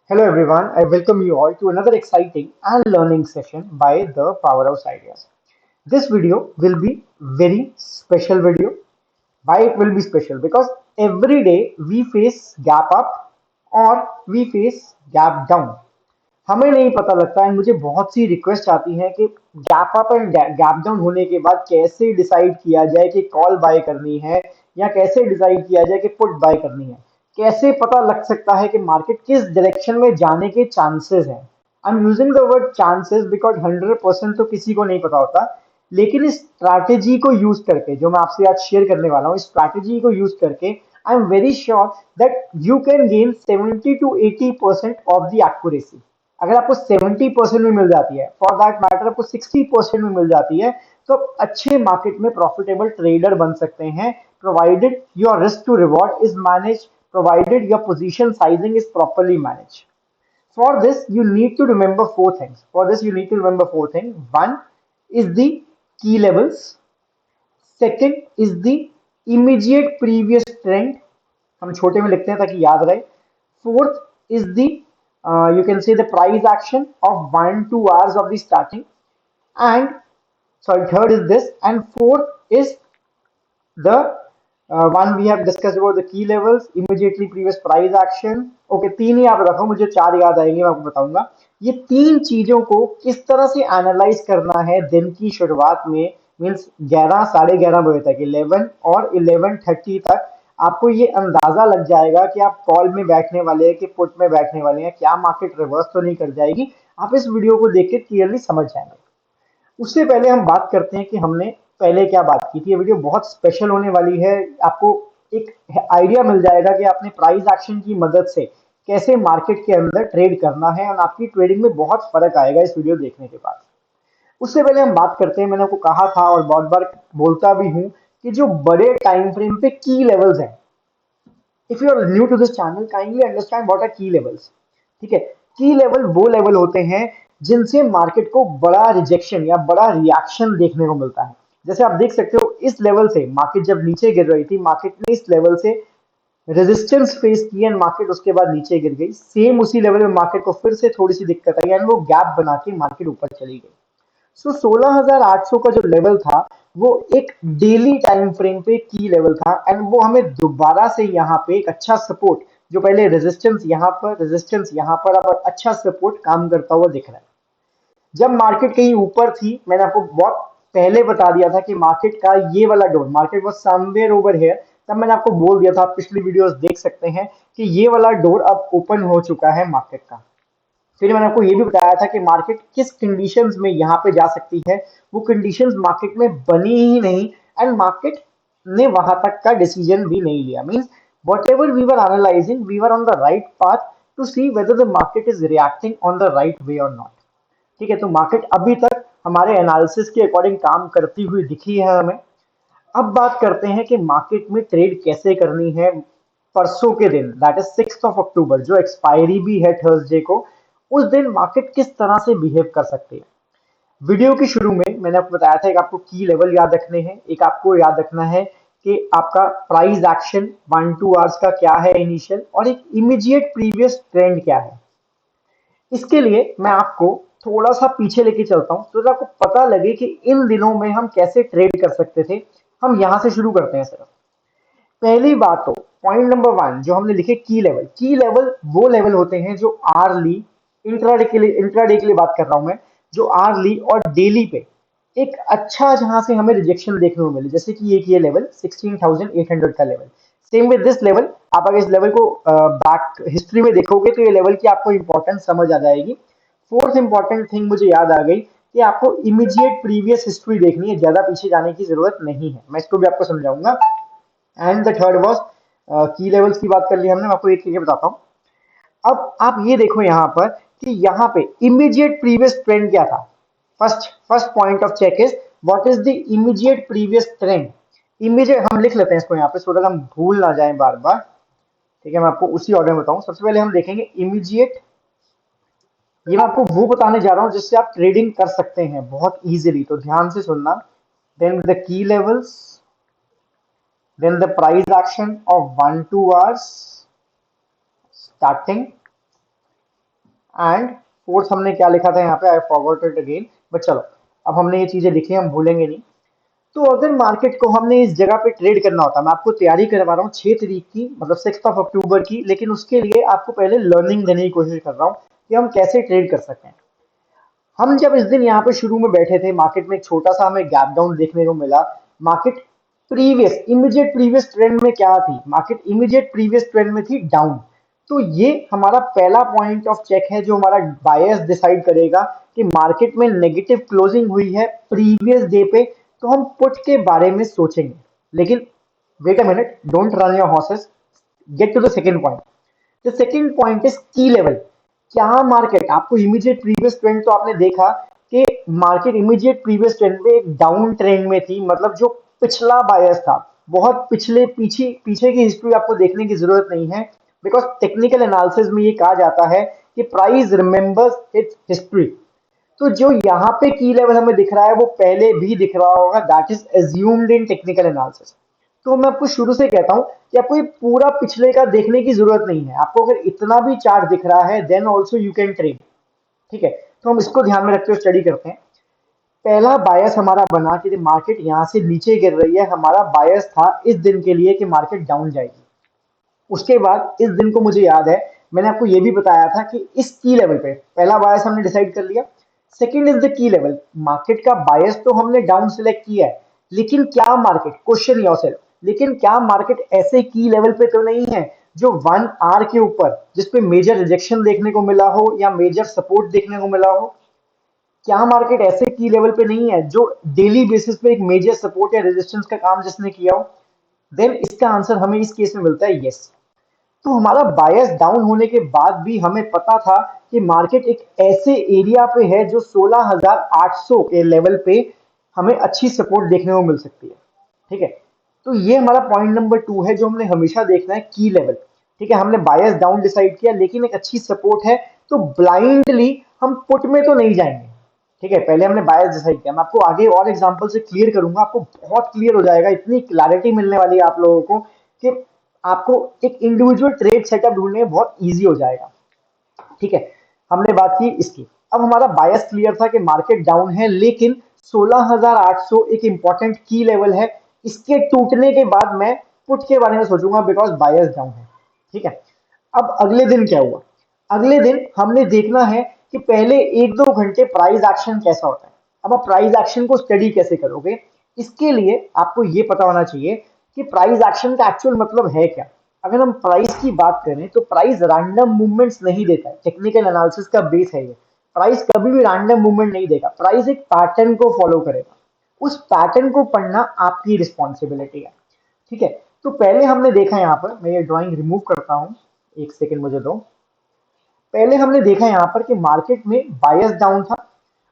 Hello everyone, I welcome you all to another exciting and learning session by the Powerhouse Ideas. This video will be very special video. Why it will be special? Because every day we face gap up और we face gap down. हमें नहीं पता लगता है, मुझे बहुत सी request आती है कि gap up and gap down होने के बाद कैसे डिसाइड किया जाए कि कॉल बाय करनी है या कैसे डिसाइड किया जाए कि पुट बाय करनी है। कैसे पता लग सकता है कि मार्केट किस डायरेक्शन में जाने के चांसेस हैं। I am using the word chances because 100% तो किसी को नहीं पता होता, लेकिन इस स्ट्रैटेजी को यूज करके जो मैं आपसे आज शेयर करने वाला हूँ, इस स्ट्रैटेजी को यूज करके I am very sure that you can gain 70 to 80% of the accuracy. अगर आपको 70% में मिल जाती है, फॉर दैट मैटर आपको 60% में मिल जाती है, तो अच्छे मार्केट में प्रॉफिटेबल ट्रेडर बन सकते हैं, provided your risk to reward is manage, provided your position sizing is properly manage. For this, you need to remember four things. For this, you need to remember four things. One is the key levels. Second is the immediate previous trend. हम छोटे में लिखते हैं ताकि याद रहे. Fourth is the you can say the price action of 1 2 hours of the starting. And sorry, third is this, and fourth is the one we have discussed about the key levels, immediately previous price action. Okay, तीन ही आप रखो, मुझे चार याद आएंगे, मैं आपको बताऊंगा। ये तीन चीजों को किस तरह से एनालाइज करना है दिन की शुरुआत में, मीन्स 11 11:30 बजे तक, 11 और 11:30 तक आपको ये अंदाजा लग जाएगा कि आप कॉल में बैठने वाले हैं कि पुट में बैठने वाले हैं, क्या मार्केट रिवर्स तो नहीं कर जाएगी। आप इस वीडियो को देख के क्लियरली समझ जाएंगे। उससे पहले हम बात करते हैं कि हमने पहले क्या बात की थी। ये वीडियो बहुत स्पेशल होने वाली है। आपको एक आइडिया मिल जाएगा कि आपने प्राइस एक्शन की मदद से कैसे मार्केट के अंदर ट्रेड करना है, और आपकी ट्रेडिंग में बहुत फर्क आएगा इस वीडियो देखने के बाद। उससे पहले हम बात करते हैं, मैंने आपको कहा था और बहुत बार बोलता भी हूं कि जो बड़े टाइम फ्रेम पे की लेवल्स हैं, if you are new to this channel kindly understand what are key levels. ठीक है, की लेवल वो लेवल होते हैं जिनसे मार्केट को बड़ा रिजेक्शन या बड़ा रिएक्शन देखने को मिलता है। जैसे आप देख सकते हो, इस लेवल से मार्केट जब नीचे गिर रही थी, मार्केट ने इस लेवल से रेजिस्टेंस फेस की एंड मार्केट उसके बाद नीचे गिर गई। सेम उसी लेवल में मार्केट को फिर से थोड़ी सी दिक्कत आई एंड वो गैप बना के मार्केट ऊपर चली गई। सो 16,800 का जो लेवल था वो एक डेली टाइम फ्रेम पे की लेवल था, एंड वो हमें दोबारा से यहाँ पे एक अच्छा सपोर्ट, जो पहले रेजिस्टेंस यहाँ पर, रेजिस्टेंस यहाँ पर, अब अच्छा सपोर्ट काम करता हुआ दिख रहा है। जब मार्केट कहीं ऊपर थी, मैंने आपको बहुत पहले बता दिया था कि मार्केट का ये वाला door, market was somewhere over here, तब मैंने आपको बोल दिया था, आप पिछली वीडियोस देख सकते हैं कि ये वाला डोर अब ओपन हो चुका है मार्केट का। फिर मैंने आपको ये भी बताया था कि मार्केट किस कंडीशंस में यहाँ पे जा सकती है। वो कंडीशंस मार्केट में बनी ही नहीं, एंड मार्केट ने वहां तक का डिसीजन भी नहीं लिया। Means whatever we were analysing, we were on the right path to see whether the market is reacting on the right way और नॉट। ठीक है, तो मार्केट अभी तक हमारे एनालिसिस के अकॉर्डिंग काम करती हुई दिखी है हमें। अब बात करते हैं कि मार्केट में ट्रेड कैसे करनी है। परसों के दिन, दैट इज 6 अक्टूबर, जो एक्सपायरी भी है थर्सडे को, उस दिन मार्केट किस तरह से बिहेव कर सकते हैं। वीडियो के शुरू में मैंने आपको बताया था, एक आपको की लेवल याद रखने हैं, एक आपको याद रखना है कि आपका प्राइस एक्शन 1 2 आवर्स का क्या है इनिशियल, और एक इमीडिएट प्रीवियस ट्रेंड क्या है। इसके लिए मैं आपको थोड़ा सा पीछे लेके चलता हूं तो आपको पता लगे कि इन दिनों में हम कैसे ट्रेड कर सकते थे। हम यहां से शुरू करते हैं सिर्फ। पहली बात तो पॉइंट नंबर वन जो हमने लिखे, की लेवल। की लेवल वो लेवल होते हैं जो आरली, इंट्राडे के लिए बात कर रहा हूं मैं, जो आरली और डेली पे एक अच्छा, जहां से हमें रिजेक्शन देखने को मिले, जैसे कि एक ये लेवल 16,800 का level. Same with this level, आप अगर इस लेवल को बैक हिस्ट्री में देखोगे तो ये लेवल की आपको इंपॉर्टेंस समझ आ जाएगी। फोर्थ इंपॉर्टेंट थिंग मुझे याद आ गई कि आपको इमीडिएट प्रीवियस हिस्ट्री देखनी है, ज्यादा पीछे जाने की जरूरत नहीं है, मैं इसको भी आपको समझाऊंगा। एंड द थर्ड वॉज की लेवल्स की बात कर ली हमने, मैं आपको एक चीज बताता हूँ। अब आप ये देखो यहाँ पर कि यहाँ पे इमीडिएट प्रीवियस ट्रेंड क्या था। First first point of check is what is the immediate previous trend. Immediate हम लिख लेते हैं इसको यहाँ पे, सो दैट हम भूल ना जाए बार बार। ठीक है, मैं आपको उसी ऑर्डर में बताऊं। सबसे पहले हम देखेंगे इमीडिएट। ये मैं आपको वो बताने जा रहा हूं जिससे आप ट्रेडिंग कर सकते हैं बहुत इजीली, तो ध्यान से सुनना। Then the key levels, then the price action of 1 2 hours starting, and fourth हमने क्या लिखा था यहाँ पे, I forgot it again, but चलो अब हमने ये चीजें लिखी, हम भूलेंगे नहीं। तो अगर मार्केट को हमने इस जगह पे ट्रेड करना होता, मैं आपको तैयारी करवा रहा हूँ 6 तारीख की, मतलब 6 अक्टूबर की, लेकिन उसके लिए आपको पहले लर्निंग देने की कोशिश कर रहा हूँ कि हम कैसे ट्रेड कर सकते हैं। हम जब इस दिन यहाँ पे शुरू में बैठे थे, मार्केट में एक छोटा सा हमें गैप डाउन देखने को मिला। Market previous immediate previous trend में क्या थी, मार्केट इमीडिएट प्रीवियस ट्रेंड में थी डाउन। तो ये हमारा पहला पॉइंट ऑफ चेक है जो हमारा बायस डिसाइड करेगा कि मार्केट में नेगेटिव क्लोजिंग हुई है प्रीवियस डे पे, तो हम पुट के बारे में सोचेंगे। लेकिन wait a minute, don't run your horses, get to the second point. The second point is key level. क्या मार्केट आपको इमीडिएट प्रीवियस ट्रेंड, तो आपने देखा कि मार्केट इमीडिएट प्रीवियस ट्रेंड में एक डाउन ट्रेंड में थी, मतलब जो पिछला बायस था, बहुत पिछले पीछे पीछे की हिस्ट्री आपको देखने की जरूरत नहीं है, बिकॉज टेक्निकल एनालिसिस में ये कहा जाता है कि प्राइस रिमेंबर्स इट्स हिस्ट्री। तो जो यहाँ पे की लेवल हमें दिख रहा है वो पहले भी दिख रहा होगा, that is assumed in technical analysis. तो मैं आपको शुरू से कहता हूँ कि आपको ये पूरा पिछले का देखने की जरूरत नहीं है, आपको अगर इतना भी चार्ट दिख रहा है then also you can trade. ठीक है, तो हम इसको ध्यान में रखते हुए स्टडी करते हैं। पहला बायस हमारा बना कि मार्केट यहाँ से नीचे गिर रही है, हमारा बायस था इस दिन के लिए कि मार्केट डाउन जाएगी। उसके बाद इस दिन को मुझे याद है, मैंने आपको ये भी बताया था कि इस की लेवल पे पहला बायस हमने डिसाइड कर लिया। Second is the key level, market का बायस तो हमने डाउन सिलेक्ट किया है, लेकिन क्या मार्केट, क्वेश्चन योरसेल्फ, लेकिन क्या मार्केट ऐसे की लेवल पे तो नहीं है जो 1 आवर के ऊपर, जिसपे मेजर रिजेक्शन देखने को मिला हो या मेजर सपोर्ट देखने को मिला हो? क्या मार्केट ऐसे की लेवल पे नहीं है जो डेली बेसिस पे एक मेजर सपोर्ट या रेजिस्टेंस का काम जिसने किया हो? देन इसका आंसर हमें इस केस में मिलता है यस। तो हमारा बायस डाउन होने के बाद भी हमें पता था कि मार्केट एक ऐसे एरिया पे है जो 16,800 के लेवल पे हमें अच्छी सपोर्ट देखने को मिल सकती है। ठीक है, तो ये हमारा पॉइंट नंबर 2 है जो हमने हमेशा देखना है, की लेवल। ठीक है, हमने बायस डाउन डिसाइड किया लेकिन एक अच्छी सपोर्ट है, तो ब्लाइंडली हम पुट में तो नहीं जाएंगे। ठीक है, पहले हमने बायस डिसाइड किया, मैं आपको आगे और एग्जांपल से क्लियर करूंगा, आपको बहुत क्लियर हो जाएगा, इतनी क्लैरिटी मिलने वाली है आप लोगों को कि आपको एक इंडिविजुअल ट्रेड सेटअप ढूंढने में बहुत इजी हो जाएगा। ठीक है, हमने बात की इसकी। अब हमारा बायस क्लियर था कि मार्केट डाउन है, लेकिन 16,800 एक इंपॉर्टेंट की लेवल है, इसके टूटने के बाद मैं पुट के बारे में सोचूंगा बिकॉज बायस डाउन है। ठीक है, अब अगले दिन क्या हुआ? अगले दिन हमने देखना है कि पहले 1-2 घंटे प्राइस एक्शन कैसा होता है। अब आप प्राइस एक्शन को स्टडी कैसे करोगे? इसके लिए आपको ये पता होना चाहिए कि प्राइस एक्शन का एक्चुअल मतलब है क्या। अगर हम प्राइस की बात करें तो प्राइस रैंडम मूवमेंट्स नहीं देता है, टेक्निकल एनालिसिस का बेस है ये। प्राइस कभी भी रैंडम मूवमेंट नहीं देगा, प्राइस एक पैटर्न को फॉलो करेगा, उस पैटर्न को पढ़ना आपकी रिस्पॉन्सिबिलिटी है। ठीक है, तो पहले हमने देखा, यहाँ पर मैं ये ड्राइंग रिमूव करता हूँ, एक सेकेंड मुझे दो। पहले हमने देखा यहाँ पर कि मार्केट में बायस डाउन था,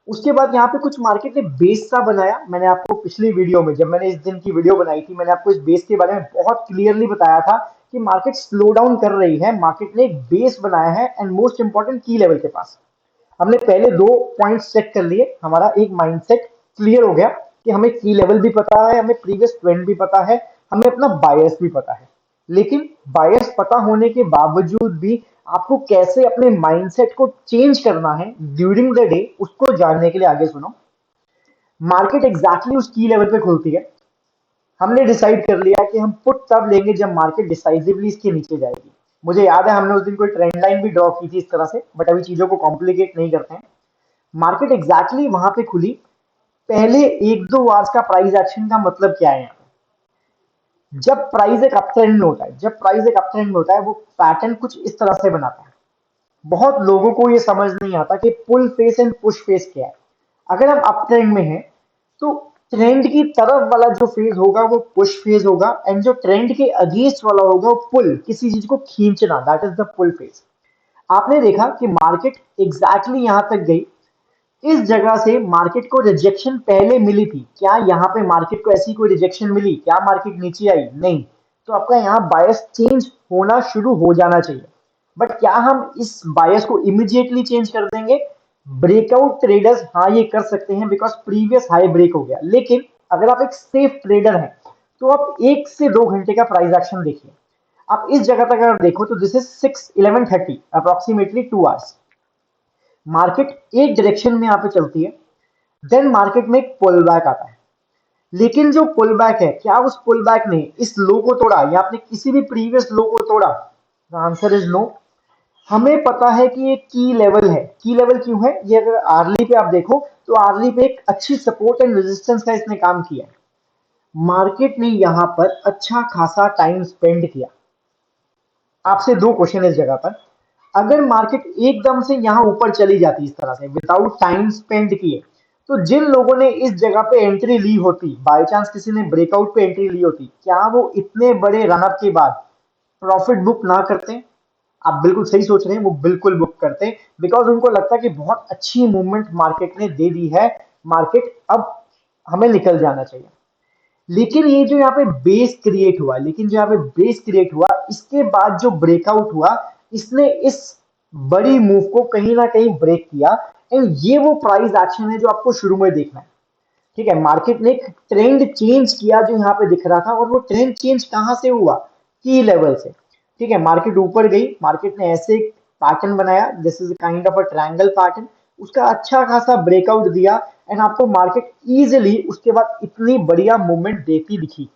उसके बाद यहाँ पे कुछ मार्केट ने बेस सा बनाया। मैंने आपको पिछली वीडियो में, जब मैंने इस दिन की वीडियो बनाई थी, मैंने आपको इस बेस के बारे में बहुत क्लियरली बताया था कि मार्केट स्लो डाउन कर रही है, मार्केट ने एक बेस बनाया है एंड मोस्ट इंपॉर्टेंट की लेवल के पास। हमने पहले 2 पॉइंट्स चेक कर लिए, हमारा एक माइंडसेट क्लियर हो गया कि हमें की लेवल भी पता है, हमें प्रीवियस ट्रेंड भी पता है, हमें अपना बायस भी पता है। लेकिन बायस पता होने के बावजूद भी आपको कैसे अपने माइंडसेट को चेंज करना है ड्यूरिंग द डे, उसको जानने के लिए आगे सुनो। मार्केट एग्जैक्टली उस की लेवल पे खुलती है, हमने डिसाइड कर लिया कि हम पुट तब लेंगे जब मार्केट डिसाइसिवली इसके नीचे जाएगी। मुझे याद है हमने उस दिन कोई ट्रेंड लाइन भी ड्रॉ की थी इस तरह से, बट अभी चीजों को कॉम्प्लिकेट नहीं करते हैं। मार्केट एग्जैक्टली वहां पे खुली। पहले 1-2 आवर्स का प्राइस एक्शन का मतलब क्या है यहाँ पे? जब प्राइस एक अप ट्रेंड में होता है, जब प्राइस एक अप ट्रेंड में होता है, वो पैटर्न कुछ इस तरह से बनाता है। बहुत लोगों को ये समझ नहीं आता कि पुल फेस एंड पुश फेस क्या है। अगर हम अप ट्रेंड में हैं तो ट्रेंड की तरफ वाला जो फेज होगा वो पुश फेज होगा, एंड जो ट्रेंड के अगेंस्ट वाला होगा वो पुल, किसी चीज को खींचना, that is the pull phase. आपने देखा कि मार्केट एग्जैक्टली यहां तक गई, इस जगह से मार्केट को रिजेक्शन पहले मिली थी। क्या यहाँ पे मार्केट को ऐसी कोई रिजेक्शन मिली? क्या मार्केट नीचे आई? नहीं। तो आपका यहाँ बायस चेंज होना शुरू हो जाना चाहिए। बट क्या हम इस बायस को इमीडिएटली चेंज कर देंगे? ब्रेकआउट ट्रेडर्स हाँ ये कर सकते हैं बिकॉज प्रीवियस हाई ब्रेक हो गया, लेकिन अगर आप एक सेफ ट्रेडर हैं तो आप 1 से 2 घंटे का प्राइस एक्शन देखिए। आप इस जगह तक अगर देखो तो this is 6:11:30, approximately 2 hours. Market एक डायरेक्शन में यहाँ पे चलती है, देन मार्केट में एक पुल बैक आता है। लेकिन जो पुल बैक है, क्या उस पुल बैक ने इस लो को तोड़ा या आपने किसी भी प्रीवियस लो को तोड़ा? The answer is no. हमें पता है कि ये की लेवल है। की लेवल क्यों है? ये अगर आर्ली पे आप देखो तो आर्ली पे एक अच्छी सपोर्ट एंड रेजिस्टेंस का इसने काम किया है। मार्केट ने यहां पर अच्छा खासा टाइम स्पेंड किया। आपसे दो क्वेश्चन इस जगह पर, अगर मार्केट एकदम से यहां ऊपर चली जाती इस तरह से विदाउट टाइम स्पेंड किए, तो जिन लोगों ने इस जगह पे एंट्री ली होती, बाय चांस किसी ने ब्रेकआउट पे एंट्री ली होती, क्या वो इतने बड़े रनअप के बाद प्रॉफिट बुक ना करते? आप बिल्कुल सही सोच रहे हैं, वो बिल्कुल बुक करते, बिकॉज उनको लगता है कि बहुत अच्छी मूवमेंट मार्केट ने दे दी है, मार्केट अब हमें निकल जाना चाहिए। लेकिन ये जो यहाँ पे बेस क्रिएट हुआ, इसके बाद जो ब्रेकआउट हुआ, इसने इस बड़ी मूव को कहीं ना कहीं ब्रेक किया। एंड ये वो प्राइस एक्शन है जो आपको शुरू में देखना है। ठीक है, मार्केट ने एक ट्रेंड चेंज किया जो यहाँ पे दिख रहा था, और वो ट्रेंड चेंज कहां से हुआ? की लेवल से। ठीक है, मार्केट ऊपर गई, मार्केट ने ऐसे पैटर्न बनाया, this is kind of a triangle pattern, उसका अच्छा खासा ब्रेकआउट दिया, एंड आपको मार्केट इजीली उसके बाद इतनी बढ़िया मूवमेंट देती दिखी।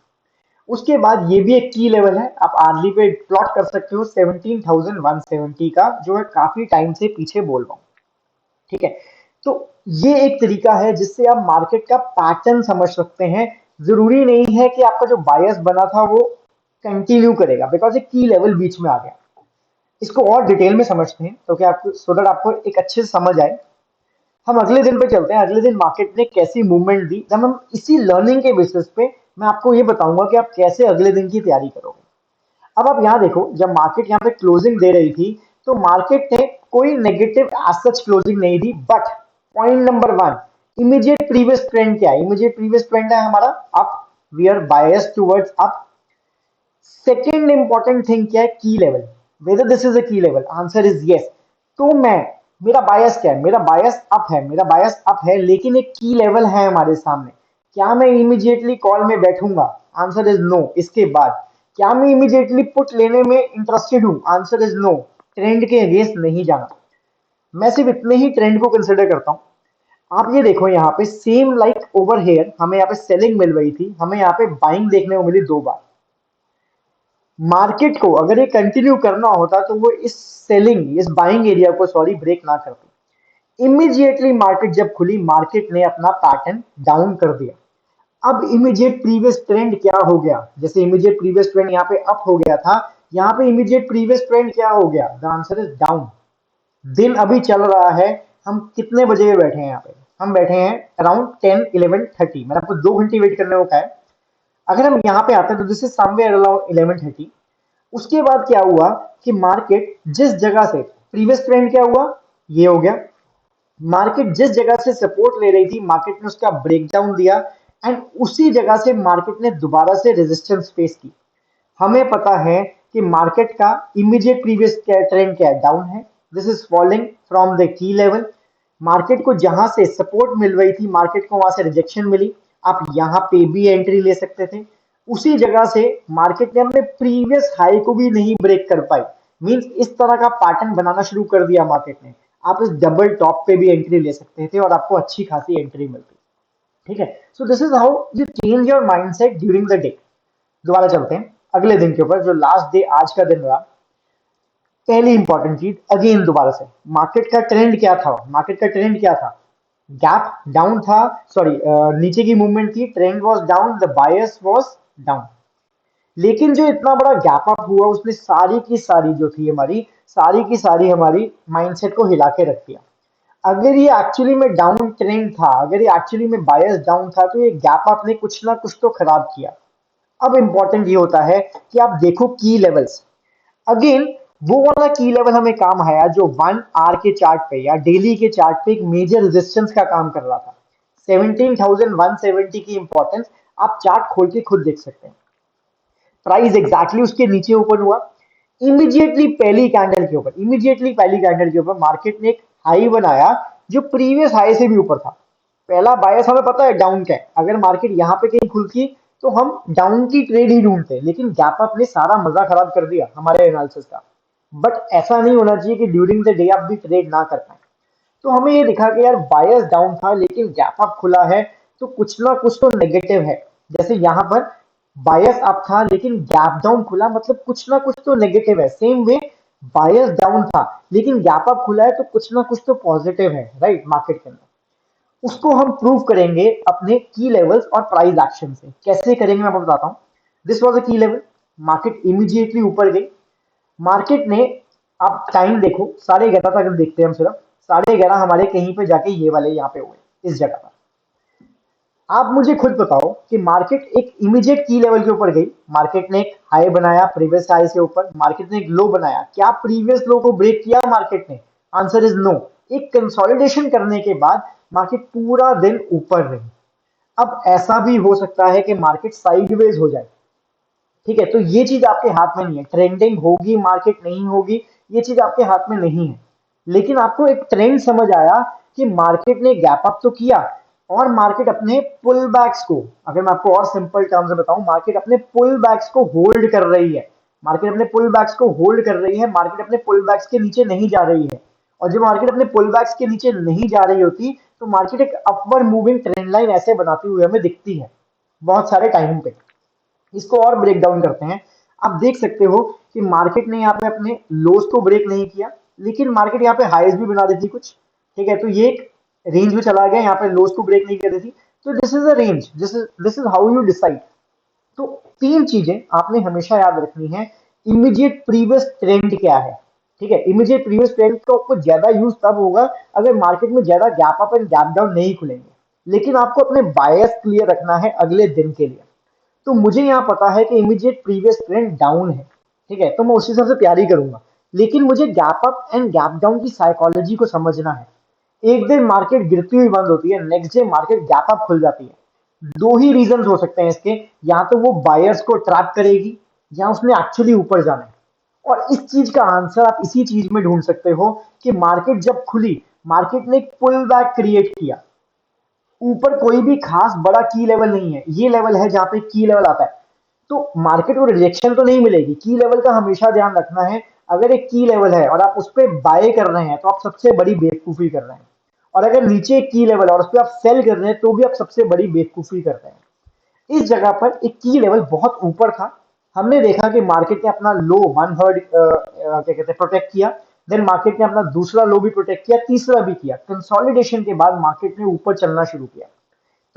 उसके बाद ये भी एक की लेवल है, आप आरली पे प्लॉट कर सकते हो 17,170 का, जो है काफी टाइम से पीछे बोल रहा हूँ। ठीक है, तो ये एक तरीका है जिससे आप मार्केट का पैटर्न समझ सकते हैं। जरूरी नहीं है कि आपका जो बायस बना था वो कंटिन्यू करेगा, बिकॉज एक की लेवल बीच में आ गया। इसको और डिटेल में समझते हैं तो कि आपको, सो दैट आपको एक अच्छे से समझ आए। हम अगले दिन पे चलते हैं, अगले दिन मार्केट ने कैसी मूवमेंट दी, जब हम इसी लर्निंग के बेसिस पे मैं आपको ये बताऊंगा कि आप कैसे अगले दिन की तैयारी करोगे। अब आप यहाँ देखो, जब मार्केट यहाँ पे क्लोजिंग दे रही थी, तो मार्केट ने कोई नेगेटिव एज सच क्लोजिंग नहीं दी, but point number one, immediate previous trend क्या है? इमीडिएट प्रीवियस ट्रेंड है हमारा up, we are biased towards up. Second important thing क्या है? Key level, whether this is a key level, answer is yes. तो मैं, मेरा बायस क्या है? मेरा बायस अप है, लेकिन एक की लेवल है हमारे सामने। क्या मैं इमीडिएटली कॉल में बैठूंगा? Answer is no. इसके बाद क्या मैं इमीडिएटली पुट लेने में इंटरेस्टेड हूं? Answer is no. ट्रेंड के अगेंस्ट नहीं जाना, मैं सिर्फ इतने ही ट्रेंड को कंसिडर करता हूं। आप ये देखो, यहाँ पे सेम लाइक ओवर हेयर हमें यहाँ पे सेलिंग मिल रही थी, हमें यहाँ पे बाइंग देखने को मिली दो बार। मार्केट को अगर ये कंटिन्यू करना होता तो वो इस सेलिंग, इस बाइंग एरिया को सॉरी ब्रेक ना करती। इमीडिएटली मार्केट जब खुली, मार्केट ने अपना पैटर्न डाउन कर दिया। अब इमीडिएट प्रीवियस ट्रेंड क्या हो गया? जैसे इमीडिएट प्रीवियस ट्रेंड यहाँ पे अप हो गया था, यहाँ पे इमीडिएट प्रीवियस ट्रेंड क्या हो गया? The answer is down. दिन अभी चल रहा है, हम कितने बजे बैठे हैं यहाँ पे? हम बैठे हैं अराउंड 10, 11:30। मैंने आपको 2 घंटे वेट करने को कहा है। अगर हम यहाँ पे आते हैं तो दिस इज समवेयर अराउंड 11:30। उसके बाद क्या हुआ कि मार्केट जिस जगह से, प्रीवियस ट्रेंड क्या हुआ? ये हो गया। मार्केट जिस जगह से सपोर्ट ले रही थी, मार्केट ने उसका ब्रेकडाउन दिया, एंड उसी जगह से मार्केट ने दोबारा से रेजिस्टेंस फेस की। हमें पता है कि मार्केट का इमीडिएट प्रीवियस ट्रेंड क्या है? डाउन है। This is falling from the key level. Market को जहां से सपोर्ट मिल रही थी, मार्केट को वहां से रिजेक्शन मिली। आप यहां पे भी एंट्री ले सकते थे। उसी जगह से मार्केट ने अपने प्रीवियस हाई को भी नहीं ब्रेक कर पाई, मींस इस तरह का पैटर्न बनाना शुरू कर दिया मार्केट ने। आप इस डबल टॉप पे भी एंट्री ले सकते थे और आपको अच्छी खासी एंट्री मिलती। ठीक है, so this is how you change your mindset during the day. दोबारा चलते हैं अगले दिन के ऊपर, जो लास्ट डे आज का दिन रहा। पहली इंपॉर्टेंट चीज अगेन दोबारा से, मार्केट का ट्रेंड क्या था? गैप डाउन था, सॉरी नीचे की मूवमेंट थी, trend was down, the bias was down. लेकिन जो इतना बड़ा गैप अप हुआ, उसने सारी की सारी जो थी हमारी, हमारी माइंडसेट को हिला के रख दिया। अगर ये एक्चुअली में डाउन ट्रेंड था, अगर ये एक्चुअली में बायस डाउन था, तो ये गैप अप ने कुछ ना कुछ तो खराब किया। अब इंपॉर्टेंट ये होता है कि आप देखो की लेवल्स। अगेन वो वाला की लेवल हमें काम आया जो 1 आवर के चार्ट पे या डेली के चार्ट पे एक मेजर रेजिस्टेंस का काम कर रहा था। 17,170 की इंपॉर्टेंस आप चार्ट खोल के खुद देख सकते हैं। प्राइस एग्जैक्टली उसके नीचे ऊपर हुआ। इमीडिएटली पहली कैंडल के ऊपर मार्केट ने एक हाई बनाया जो प्रीवियस हाई से भी ऊपर था। पहला बायस हमें पता है डाउन का है, अगर मार्केट यहाँ पे कहीं खुलती तो हम डाउन की ट्रेड ही ढूंढते, लेकिन गैप अप ने सारा मजा खराब कर दिया हमारे एनालिसिस का। बट ऐसा नहीं होना चाहिए कि ड्यूरिंग द डे आप भी ट्रेड ना कर पाए। तो हमें ये दिखा कि यार बायस डाउन था लेकिन गैप अप खुला है, तो कुछ ना कुछ तो नेगेटिव है। जैसे यहाँ पर बायस अप था लेकिन गैप डाउन खुला, मतलब कुछ ना कुछ तो नेगेटिव है। सेम वे बायस डाउन था लेकिन गैप अप खुला है, तो कुछ ना कुछ तो पॉजिटिव है, राइट, मार्केट के अंदर। उसको हम प्रूव करेंगे अपने की लेवल्स और प्राइस एक्शन से। कैसे करेंगे मैं आपको बताता हूँ। This was a key level, market immediately ऊपर गई। मार्केट ने, आप टाइम देखो, 11:30 तक अगर देखते हैं हम, सिर्फ 11:30 हमारे कहीं पे जाके ये वाले यहाँ पे हुए, इस जगह पर। आप मुझे खुद बताओ कि मार्केट एक इमीडिएट की लेवल के ऊपर गई, मार्केट ने एक हाई बनाया प्रीवियस हाई से ऊपर, मार्केट ने एक लो बनाया, क्या प्रीवियस लो को ब्रेक किया मार्केट ने? Answer is no. एक कंसोलिडेशन करने के बाद मार्केट पूरा दिन ऊपर रही। अब ऐसा भी हो सकता है कि मार्केट साइडवेज हो जाए, ठीक है, तो ये चीज आपके हाथ में नहीं है। ट्रेंडिंग होगी मार्केट नहीं होगी, ये चीज आपके हाथ में नहीं है। लेकिन आपको एक ट्रेंड समझ आया कि मार्केट ने गैप अप तो किया, और मार्केट अपने पुल बैक्स को, अगर मैं आपको और सिंपल टर्म्स में बताऊं, मार्केट अपने पुल बैक्स को होल्ड कर रही है। मार्केट अपने पुल बैक्स को होल्ड कर रही है, मार्केट अपने पुल बैक्स के नीचे नहीं जा रही है। और जब मार्केट अपने पुल बैक्स के नीचे नहीं जा रही होती, तो मार्केट एक अपवर्ड मूविंग ट्रेंड लाइन ऐसे बनाती हुई हमें दिखती है बहुत सारे टाइम पे। इसको और ब्रेक डाउन करते हैं। आप देख सकते हो कि मार्केट ने यहाँ पे अपने लोस को ब्रेक नहीं किया, लेकिन मार्केट यहाँ पे हाईज भी बना दी थी कुछ, ठीक है, तो ये एक रेंज में चला गया, यहाँ पे लोस को ब्रेक नहीं कर रही थी। तो this is a range, this is how you decide. तो तीन चीजें आपने हमेशा याद रखनी है। इमीडिएट प्रीवियस ट्रेंड क्या है, ठीक है, इमीडिएट प्रीवियस ट्रेंड को आपको ज्यादा यूज तब होगा अगर मार्केट में ज्यादा gap up and gap down नहीं खुलेंगे। लेकिन आपको अपने बायस क्लियर रखना है अगले दिन के लिए। तो मुझे यहाँ पता है कि इमीडिएट प्रीवियस ट्रेंड डाउन है, ठीक है, तो मैं उसी हिसाब से तैयारी करूंगा। लेकिन मुझे gap up and gap down की साइकोलॉजी को समझना है। एक दिन मार्केट गिरती हुई बंद होती है, next day market gap up खुल जाती है। दो ही रीजन हो सकते हैं इसके, या तो वो बायर्स को ट्रैप करेगी, या उसने एक्चुअली ऊपर जाना है। और इस चीज का आंसर आप इसी चीज में ढूंढ सकते हो कि मार्केट जब खुली, मार्केट ने एक पुल बैक क्रिएट किया। ऊपर कोई भी खास बड़ा की लेवल नहीं है, ये लेवल है जहां पे की लेवल आता है। तो मार्केट को रिजेक्शन तो नहीं मिलेगी, की लेवल का हमेशा ध्यान रखना है। अगर एक की लेवल है और आप उस पर बाय कर रहे हैं, तो आप सबसे बड़ी बेवकूफी कर रहे हैं। और अगर नीचे एक की लेवल और उस पर आप सेल कर रहे हैं, तो भी आप सबसे बड़ी बेवकूफी कर रहे हैं। इस जगह पर एक की लेवल बहुत ऊपर था, हमने देखा कि मार्केट ने अपना लो वन थर्ड क्या कहते हैं प्रोटेक्ट किया। देन मार्केट ने अपना दूसरा लो भी प्रोटेक्ट किया, तीसरा भी किया। कंसोलिडेशन के बाद मार्केट ने ऊपर चलना शुरू किया।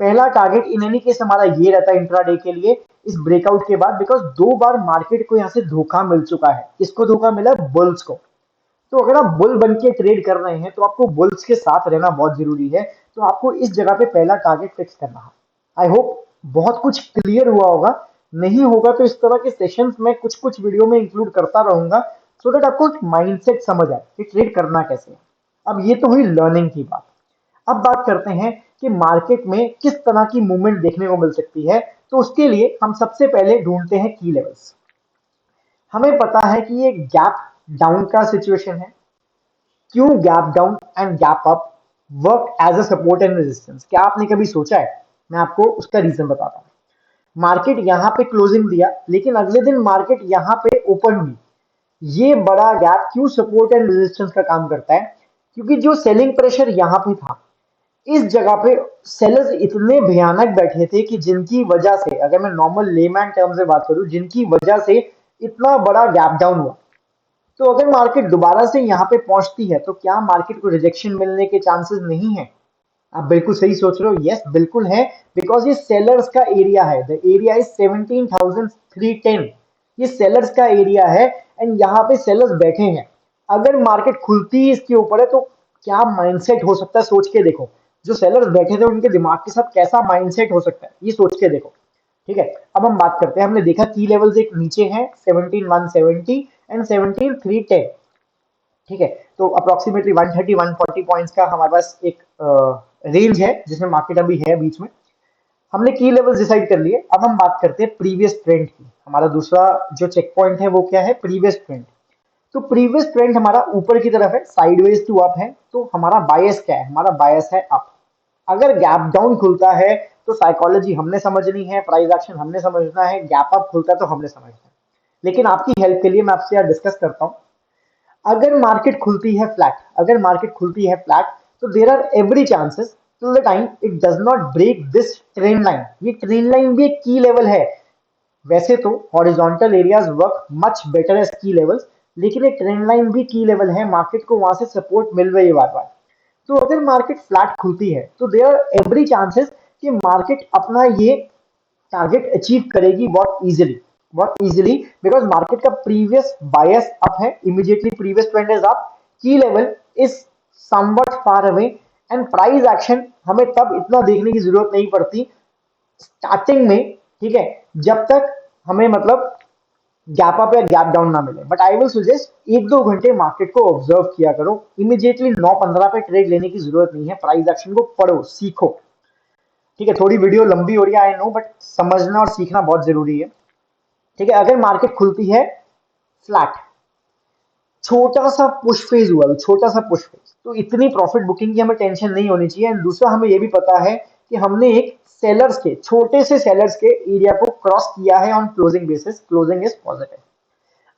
पहला टारगेट इन एनी केस हमारा ये रहता है इंट्राडे के लिए, इस ब्रेकआउट के बाद, बिकॉज दो बार मार्केट को यहाँ से धोखा मिल चुका है। किसको धोखा मिला? बुल्स को। तो अगर आप बुल बन के ट्रेड कर रहे हैं, तो आपको बुल्स के साथ रहना बहुत जरूरी है। तो आपको इस जगह पे पहला टारगेट फिक्स करना है। आई होप बहुत कुछ क्लियर हुआ होगा। नहीं होगा तो इस तरह के सेशंस में कुछ कुछ वीडियो में इंक्लूड करता रहूंगा, सो दैट आपको माइंडसेट समझ आए कि ट्रेड करना कैसे है। अब ये तो हुई लर्निंग की बात। अब बात करते हैं कि मार्केट में किस तरह की मूवमेंट देखने को मिल सकती है। तो उसके लिए हम सबसे पहले ढूंढते हैं की लेवल्स। हमें पता है कि ये गैप डाउन का सिचुएशन है। क्यों gap down and gap up work as a support and resistance? क्या आपने कभी सोचा है? मैं आपको उसका रीजन बताता हूँ। मार्केट यहां पे क्लोजिंग दिया, लेकिन अगले दिन मार्केट यहां पे ओपन हुई। ये बड़ा गैप क्यों सपोर्ट एंड रेजिस्टेंस का काम करता है? क्योंकि जो सेलिंग प्रेशर यहां पे था, इस जगह पे सेलर्स इतने भयानक बैठे थे कि जिनकी वजह से, अगर मैं नॉर्मल लेमैन टर्म से बात करूं, जिनकी वजह से इतना बड़ा गैप डाउन हुआ। तो अगर मार्केट दोबारा से यहाँ पे पहुंचती है, तो क्या मार्केट को रिजेक्शन मिलने के चांसेस नहीं है? आप बिल्कुल सही सोच रहे हो, यस बिल्कुल है। बिकॉज ये सेलर्स का एरिया है, द एरिया इज 17,310। ये सेलर्स का एरिया है, एंड यहाँ पे सेलर्स बैठे हैं। अगर मार्केट खुलती है इसके ऊपर है, तो क्या माइंडसेट हो सकता है, सोच के देखो। जो सेलर्स बैठे थे उनके दिमाग के साथ कैसा माइंडसेट हो सकता है, ये सोच के देखो। ठीक है, अब हम बात करते हैं। हमने देखा की लेवल्स एक नीचे हैं 17,170 एंड 17,310। ठीक है, तो अप्रोक्सीमेटली 130 140 पॉइंट्स का हमारे पास एक रेंज है जिसमें मार्केट अभी है बीच में। हमने की लेवल्स डिसाइड कर लिए। अब हम बात करते हैं प्रीवियस ट्रेंड की। हमारा दूसरा जो चेक पॉइंट है वो क्या है? Previous trend. तो प्रीवियस ट्रेंड हमारा ऊपर की तरफ है, साइडवेज टू अप है। तो हमारा बायस क्या है? हमारा बायस है अप। अगर गैप डाउन खुलता है, तो साइकोलॉजी हमने समझनी है, प्राइस एक्शन हमने समझना है। गैप अप खुलता है तो हमने समझना है। लेकिन आपकी हेल्प के लिए मैं आपसे यार डिस्कस करता हूँ। अगर मार्केट खुलती है फ्लैट, अगर मार्केट खुलती है फ्लैट, तो there are every chances till the time it does not break this trend line. ये ट्रेंड लाइन भी एक की लेवल है। वैसे तो horizontal areas work much better as key levels, लेकिन एक ट्रेंड लाइन भी की लेवल है, मार्केट को वहां से सपोर्ट मिल रही है बार बार। तो अगर मार्केट फ्लैट खुलती है तो देयर आर एवरी चांसेस कि मार्केट अपना ये टारगेट अचीव करेगी बहुत इजीली, बिकॉज मार्केट का प्रीवियस बायस अप है, immediately previous trend is up, key level is somewhat far away, and price action हमें तब इतना देखने की जरूरत नहीं पड़ती स्टार्टिंग में, ठीक है, जब तक हमें मतलब गैप अप या गैप डाउन ना मिले। बट आई विल सजेस्ट 1-2 घंटे मार्केट को ऑब्जर्व किया करो, इमीडिएटली 9-15 पे ट्रेड लेने की जरूरत नहीं है, प्राइस एक्शन को पढ़ो सीखो। ठीक है, थोड़ी वीडियो लंबी हो रही है आई नो, बट समझना और सीखना बहुत जरूरी है। ठीक है, अगर मार्केट खुलती है फ्लैट, छोटा सा पुश फेज हुआ, छोटा सा पुश फेज, तो इतनी प्रॉफिट बुकिंग की हमें टेंशन नहीं होनी चाहिए। एंड दूसरा हमें यह भी पता है कि हमने एक सेलर्स के छोटे से सेलर्स के एरिया को क्रॉस किया है on closing basis, closing is positive.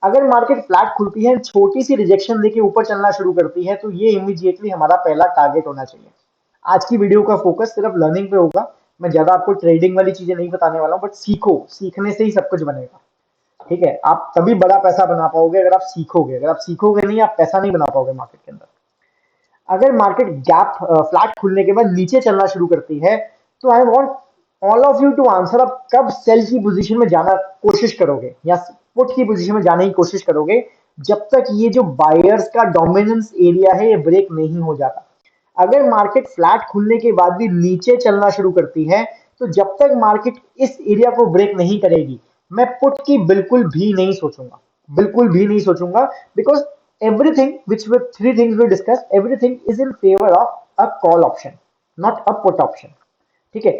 अगर मार्केट फ्लैट खुलती है, छोटी सी रिजेक्शन देके ऊपर चलना शुरू करती है, तो ये इमीडिएटली हमारा पहला टारगेट होना चाहिए। आज की वीडियो का फोकस सिर्फ लर्निंग पे होगा, मैं ज्यादा आपको ट्रेडिंग वाली चीजें नहीं बताने वाला हूँ, बट सीखो, सीखने से ही सब कुछ बनेगा। ठीक है, आप तभी बड़ा पैसा बना पाओगे अगर आप सीखोगे, अगर आप सीखोगे नहीं, आप पैसा नहीं बना पाओगे मार्केट के अंदर। अगर मार्केट गैप फ्लैट खुलने के बाद नीचे चलना शुरू करती है, तो I want all of you to answer, आप कब सेल की पोजीशन में जाना कोशिश करोगे या पुट की पोजीशन में जाने की कोशिश करोगे, जब तक ये जो बायर्स का डोमिनेंस एरिया है ये ब्रेक नहीं हो जाता। अगर मार्केट फ्लैट खुलने के बाद भी नीचे चलना शुरू करती है, तो जब तक मार्केट इस एरिया को ब्रेक नहीं करेगी, मैं पुट की बिल्कुल भी नहीं सोचूंगा, बिल्कुल भी नहीं सोचूंगा, because everything which with three things we discussed, everything is in favor of a call option, not a put option। ठीक है,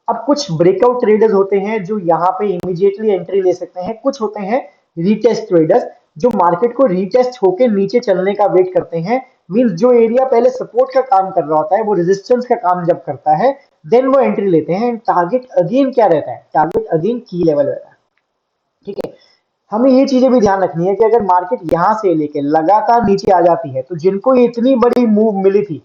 अब कुछ ब्रेकआउट ट्रेडर्स होते हैं जो यहाँ पे इमीडिएटली एंट्री ले सकते हैं, कुछ होते हैं रीटेस्ट ट्रेडर्स जो मार्केट को रीटेस्ट होके नीचे चलने का वेट करते हैं। मींस जो एरिया पहले सपोर्ट का काम कर रहा होता है वो रेजिस्टेंस का काम जब करता है, देन वो एंट्री लेते हैं। टारगेट अगेन क्या रहता है, टारगेट अगेन की लेवल रहता है। ठीक है, हमें ये चीजें भी ध्यान रखनी है कि अगर मार्केट यहां से लेके लगातार नीचे आ जाती है, तो जिनको इतनी बड़ी मूव मिली थी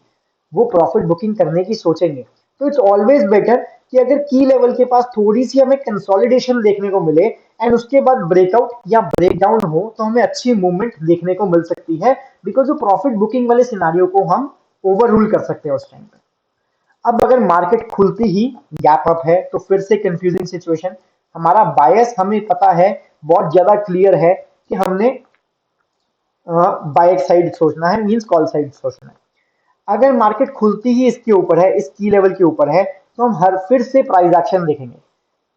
वो प्रॉफिट बुकिंग करने की सोचेंगे। तो इट्स ऑलवेज बेटर कि अगर की लेवल के पास थोड़ी सी हमें कंसोलिडेशन देखने को मिले एंड उसके बाद ब्रेकआउट या ब्रेकडाउन हो, तो हमें अच्छी मूवमेंट देखने को मिल सकती है, बिकॉज जो प्रॉफिट बुकिंग वाले सिनारियो को हम ओवर रूल कर सकते हैं उस टाइम पे। अब अगर मार्केट खुलती ही गैप अप है, तो फिर से कंफ्यूजिंग सिचुएशन। हमारा बायस हमें पता है, बहुत ज्यादा क्लियर है कि हमने बाय साइड सोचना है, मींस कॉल साइड सोचना है। अगर मार्केट खुलती ही इसके ऊपर है, इस की लेवल के ऊपर है, तो हम हर फिर से प्राइस एक्शन देखेंगे।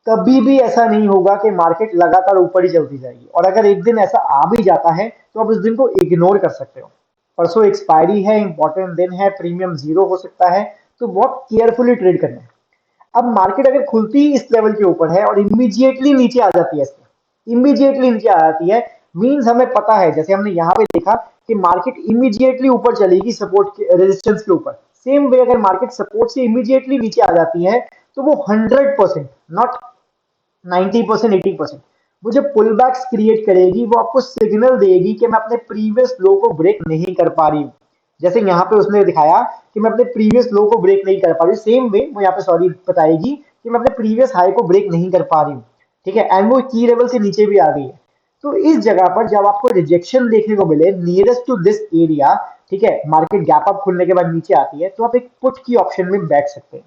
कभी भी ऐसा नहीं होगा कि मार्केट लगातार ऊपर ही चलती जाएगी, और अगर एक दिन ऐसा आ भी जाता है तो आप उस दिन को इग्नोर कर सकते हो। परसों एक्सपायरी है, इंपॉर्टेंट दिन है, प्रीमियम जीरो हो सकता है, तो बहुत केयरफुली ट्रेड करना है। अब मार्केट अगर खुलती ही इस लेवल के ऊपर है और इमीडिएटली नीचे आ जाती है, इसके इमीडिएटली नीचे आ जाती है, मींस हमें पता है, जैसे हमने यहाँ पे देखा कि मार्केट इमीडिएटली ऊपर चलेगी सपोर्ट के रेजिस्टेंस के ऊपर। सेम वे अगर मार्केट सपोर्ट से इमीडिएटली नीचे आ जाती है, तो वो 100%, नॉट 90%, 80%, वो जो पुल बैक्स क्रिएट करेगी, वो आपको सिग्नल देगी कि मैं अपने प्रीवियस लो को ब्रेक नहीं कर पा रही हूँ। जैसे यहाँ पे उसने दिखाया कि मैं अपने प्रीवियस लो को ब्रेक नहीं कर पा रही हूँ, सेम वे वो यहाँ पे सॉरी बताएगी कि मैं अपने प्रीवियस हाई को ब्रेक नहीं कर पा रही हूँ। ठीक है, एंड वो की लेवल से नीचे भी आ गई है। तो इस जगह पर जब आपको रिजेक्शन देखने को मिले नियरेस्ट टू दिस एरिया, ठीक है, मार्केट गैप अप खुलने के बाद नीचे आती है, तो आप एक पुट की ऑप्शन में बैठ सकते हैं।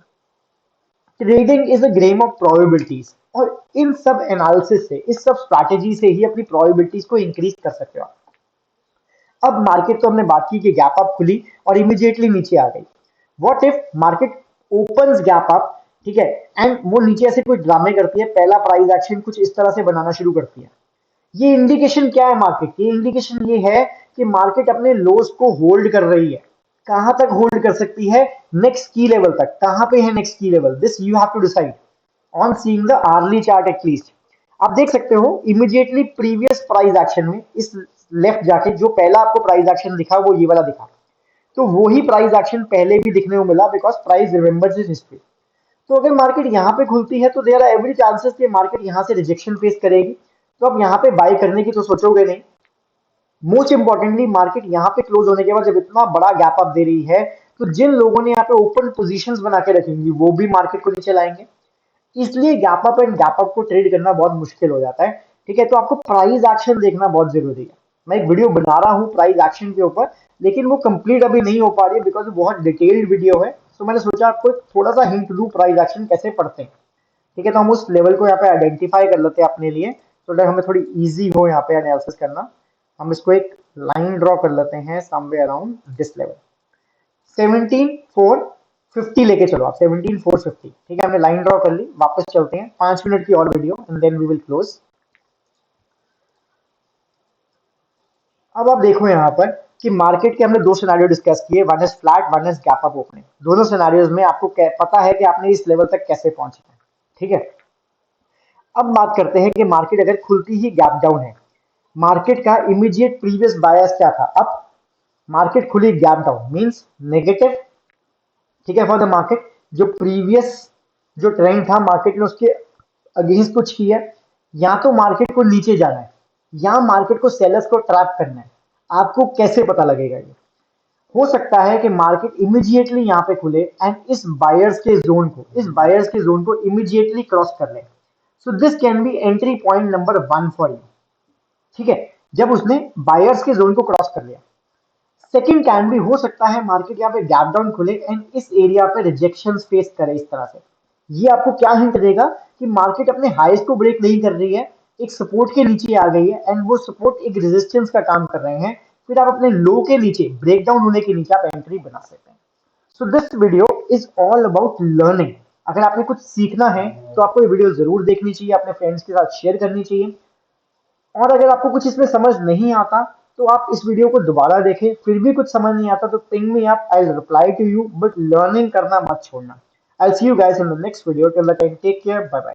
Trading is a game of probabilities, और इन सब एनालिसिस से, इस सब स्ट्रैटेजी से ही अपनी प्रोबेबिलिटीज को इंक्रीज कर सकते हो आप। अब मार्केट तो हमने बात की कि गैप अप खुली और इमीडिएटली नीचे आ गई। What if market opens gap up, ठीक है, एंड वो नीचे ऐसे कुछ ड्रामे करती है, पहला प्राइस एक्शन कुछ इस तरह से बनाना शुरू करती है। ये इंडिकेशन क्या है मार्केट की? इंडिकेशन ये है कि मार्केट अपने लोस को होल्ड कर रही है। कहां तक होल्ड कर सकती है? नेक्स्ट की लेवल तक। कहां पे है next key level? This you have to decide on seeing the early chart at least. आप देख सकते हो इमीडिएटली प्रीवियस प्राइस एक्शन में इस लेफ्ट जाके जो पहला आपको प्राइस एक्शन दिखा वो ये वाला दिखा, तो वो ही प्राइस एक्शन पहले भी दिखने को मिला, because price remembers his history. तो अगर मार्केट यहाँ पे खुलती है तो देयर आर एवरी चांसेस कि मार्केट यहाँ से रिजेक्शन फेस करेगी, तो आप यहाँ पे बाय करने की तो सोचोगे नहीं। मोस्ट इंपॉर्टेंटली मार्केट यहाँ पे क्लोज होने के बाद जब इतना बड़ा गैप अप दे रही है, तो जिन लोगों ने यहाँ पे ओपन पोजीशंस बना के रखेंगी वो भी मार्केट को नीचे लाएंगे। इसलिए gap up and gap up को ट्रेड करना बहुत मुश्किल हो जाता है। ठीक है, तो आपको प्राइस एक्शन देखना बहुत जरूरी है। मैं एक वीडियो बना रहा हूँ प्राइस एक्शन के ऊपर, लेकिन वो कंप्लीट अभी नहीं हो पा रही है बिकॉज वो बहुत डिटेल्ड वीडियो है। तो मैंने सोचा आपको थोड़ा सा हिंट दूं प्राइस एक्शन कैसे पढ़ते हैं। ठीक है, तो हम उस लेवल को यहाँ पे आइडेंटिफाई कर लेते हैं अपने लिए, तो दैट हमें थोड़ी इजी हो यहाँ पे एनालिसिस करना। हम इसको एक लाइन ड्रॉ कर लेते हैं समवेयर अराउंड दिस लेवल, 17,450 लेके चलो आप, 17,450। ठीक है, हमने लाइन ड्रॉ कर ली, वापस चलते हैं 5 मिनट की और video and then we will close. अब आप देखो यहाँ पर कि मार्केट के हमने दो सिनेरियो डिस्कस किए, one is flat, one is gap up opening. दोनों सिनेरियोज में आपको पता है कि आपने इस लेवल तक कैसे पहुंचे हैं। ठीक है, अब बात करते हैं कि मार्केट अगर खुलती ही गैप डाउन है, मार्केट का इमीडिएट प्रीवियस बायस क्या था। अब मार्केट खुली गैप डाउन मींस नेगेटिव। ठीक है, फॉर द मार्केट जो प्रीवियस जो ट्रेंड था मार्केट ने उसके अगेंस्ट कुछ किया, या तो मार्केट को नीचे जाना है या मार्केट को सेलर्स को ट्रैप करना है। आपको कैसे पता लगेगा ये? हो सकता है कि मार्केट इमीडिएटली यहाँ पे खुले एंड इस बायर्स के जोन को इमीडिएटली क्रॉस कर ले। So this can be entry point number 1 for you. ठीक है, जब उसने बायर्स के जोन को क्रॉस कर लिया। सेकंड कैन भी हो सकता है मार्केट यहाँ पे गैप डाउन खुले एंड इस एरिया पे रिजेक्शन फेस करे इस तरह से। ये आपको क्या हिंट देगा कि मार्केट अपने हाईएस्ट को ब्रेक नहीं कर रही है, एक सपोर्ट के नीचे आ गई है एंड वो सपोर्ट एक रेजिस्टेंस का काम कर रहे हैं। फिर आप अपने लो के नीचे, ब्रेक डाउन होने के नीचे आप एंट्री बना सकते हैं। So this video is all about learning. अगर आपने कुछ सीखना है तो आपको ये वीडियो जरूर देखनी चाहिए, अपने फ्रेंड्स के साथ शेयर करनी चाहिए। और अगर आपको कुछ इसमें समझ नहीं आता तो आप इस वीडियो को दोबारा देखें, फिर भी कुछ समझ नहीं आता तो ping me up, I will reply to you, but learning करना मत छोड़ना। I see you guys in the next video, till the time take care, bye bye.